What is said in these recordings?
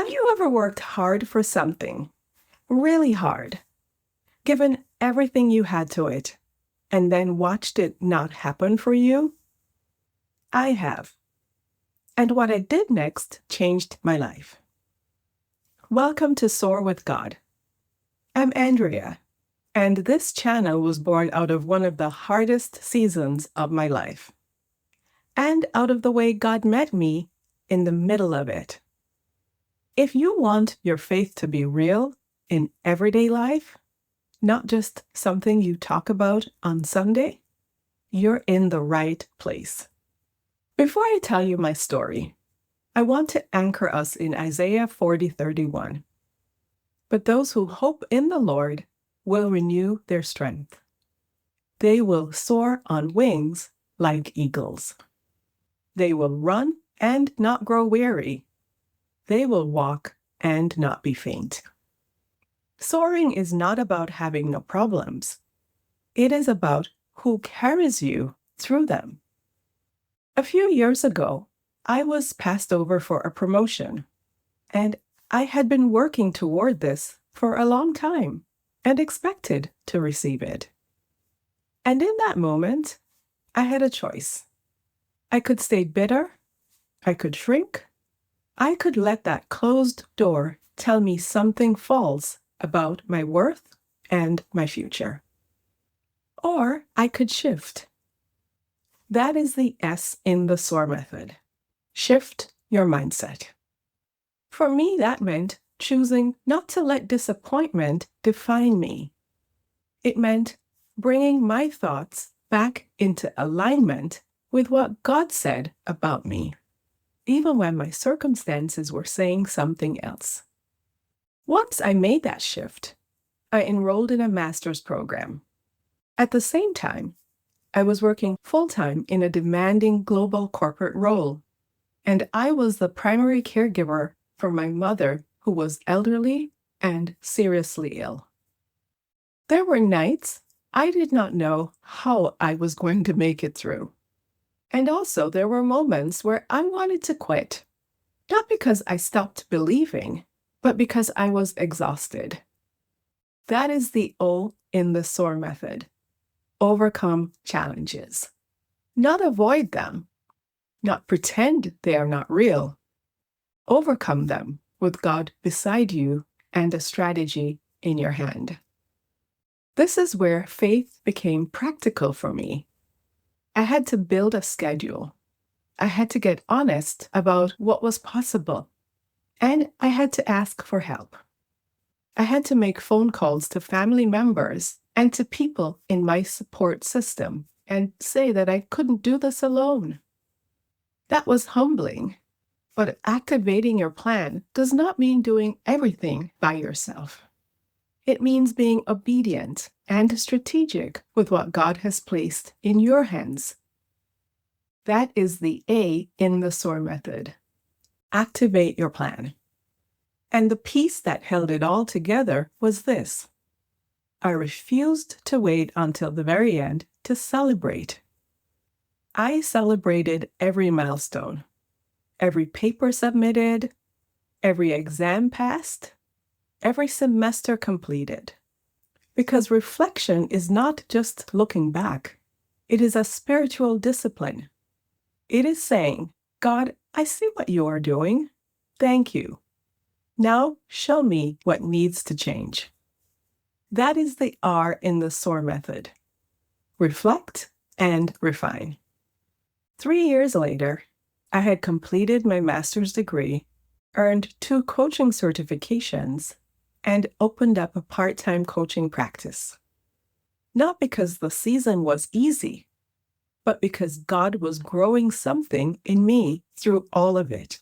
Have you ever worked hard for something, really hard, given everything you had to it, and then watched it not happen for you? I have. And what I did next changed my life. Welcome to Soar with God. I'm Andrea, and this channel was born out of one of the hardest seasons of my life, and out of the way God met me in the middle of it. If you want your faith to be real in everyday life, not just something you talk about on Sunday, you're in the right place. Before I tell you my story, I want to anchor us in Isaiah 40:31. But those who hope in the Lord will renew their strength. They will soar on wings like eagles. They will run and not grow weary. They will walk and not be faint. Soaring is not about having no problems. It is about who carries you through them. A few years ago, I was passed over for a promotion, and I had been working toward this for a long time and expected to receive it. And in that moment, I had a choice. I could stay bitter, I could shrink, I could let that closed door tell me something false about my worth and my future. Or I could shift. That is the S in the S.O.A.R method. Shift your mindset. For me, that meant choosing not to let disappointment define me. It meant bringing my thoughts back into alignment with what God said about me, even when my circumstances were saying something else. Once I made that shift, I enrolled in a master's program. At the same time, I was working full-time in a demanding global corporate role, and I was the primary caregiver for my mother, who was elderly and seriously ill. There were nights I did not know how I was going to make it through. And also there were moments where I wanted to quit, not because I stopped believing, but because I was exhausted. That is the O in the S.O.A.R method. Overcome challenges. Not avoid them, not pretend they are not real. Overcome them with God beside you and a strategy in your hand. This is where faith became practical for me. I had to build a schedule. I had to get honest about what was possible. And I had to ask for help. I had to make phone calls to family members and to people in my support system and say that I couldn't do this alone. That was humbling. But activating your plan does not mean doing everything by yourself. It means being obedient and strategic with what God has placed in your hands. That is the A in the S.O.A.R method. Activate your plan. And the piece that held it all together was this. I refused to wait until the very end to celebrate. I celebrated every milestone, every paper submitted, every exam passed, every semester completed. Because reflection is not just looking back. It is a spiritual discipline. It is saying, God, I see what you are doing. Thank you. Now show me what needs to change. That is the R in the S.O.A.R method. Reflect and refine. 3 years later, I had completed my master's degree, earned 2 coaching certifications, and opened up a part-time coaching practice. Not because the season was easy, but because God was growing something in me through all of it.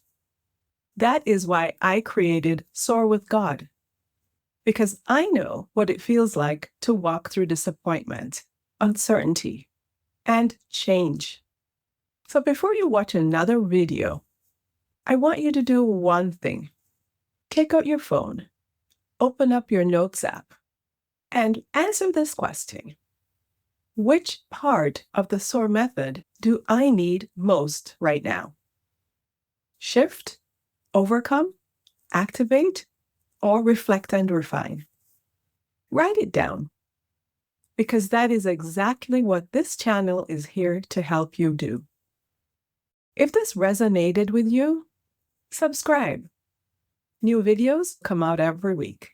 That is why I created Soar with God. Because I know what it feels like to walk through disappointment, uncertainty, and change. So before you watch another video, I want you to do one thing. Take out your phone, open up your Notes app, and answer this question. Which part of the S.O.A.R method do I need most right now? Shift, overcome, activate, or reflect and refine. Write it down, because that is exactly what this channel is here to help you do. If this resonated with you, subscribe. New videos come out every week,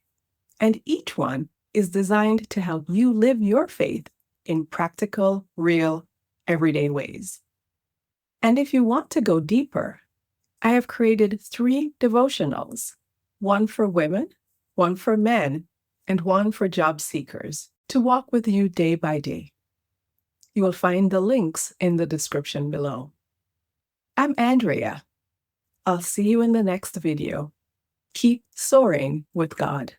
and each one is designed to help you live your faith in practical, real, everyday ways. And if you want to go deeper, I have created 3 devotionals, one for women, one for men, and one for job seekers, to walk with you day by day. You will find the links in the description below. I'm Andrea. I'll see you in the next video. Keep soaring with God.